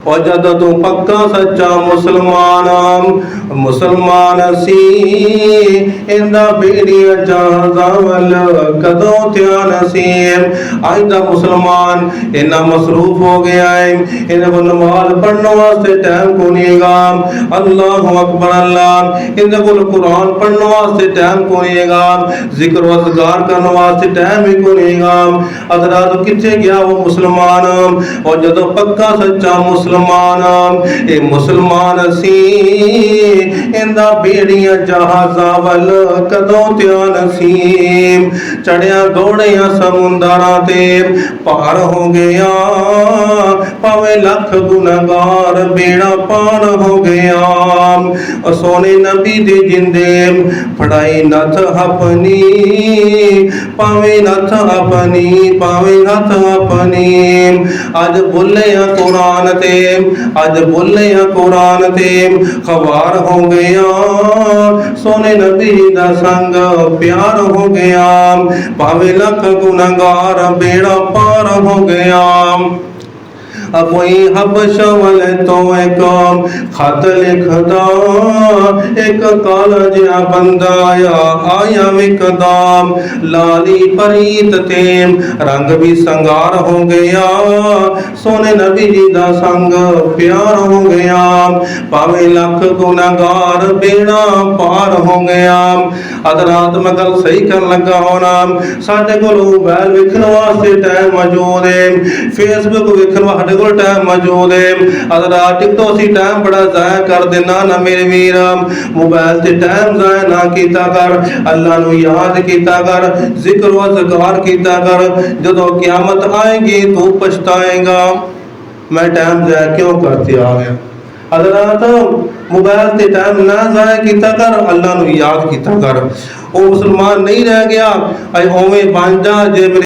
और जद तू पक्का सच्चा मुसलमान सी इंदा बेड़िया जहाज़ां वल कदों ध्यान सी। अज दा मुसलमान इन्ना मसरूफ हो गया है, इन्हें को नमाज पढ़ने वास्ते टाइम को नहीं गा। अल्लाहु अकबर अल्लाह, इन्हें को कुरान पढ़ने वास्ते टाइम को नहीं गा, जिक्र व अज़कार करने वास्ते टाइम ही को नहीं गा। अदरा तो किथे गया वो मुसलमान। और जदों पक्का सच्चा मुसलमान सी इंदा बेड़िया जहाज़ां वल कदों ध्यान सी। चढ़िया दौड़िया समुंदरां ते पार हो गया, भावें लख गुनहगार बेड़ा पार हो गया। सोने नबी दे जिंदे फड़ाई नथ अपनी, भावें नथ अपनी, भावें नथ अपनी। अज बोले कुरान ते, अज बोले कुरान ते खबार हो गया। सोने नबी दा संग प्यार हो गया, भावे लख गुनहगार बेड़ा पार हो गया। कोई हबश वाले तो एक खत लिखदा, एक काला जिहा बंदा आया विकदा। लाली परीत ते रंग भी संगार हो गया, सोने नबी जी दा संग प्यार हो गया, भावे लख गुनहगार बेड़ा पार हो गया। अद रात मैं गल सही कर लगा होना, साडे कोल मोबाइल वेखण वास्ते टाइम मौजूद है, फेसबुक वेखण वास्ते कोल टाइम मौजूद है। अद रात टिकटों असीं टाइम बड़ा ज़ाया कर देना ना मेरे वीर। मोबाइल ते टाइम ज़ाया ना कीता कर, अल्लाह नूं याद कीता कर, जिक्र व अज़कार कीता कर। जदों क़यामत आएगी तू पछताएगा मैं टाइम ज़ाया क्यों करते आ गया। अदरात मोबाइल ते टाइम ना ज़ाया कीता कर, अल्लाह नूं याद कीता कर। वो मुसलमान नहीं रह गया, अज ओवें बन जा जे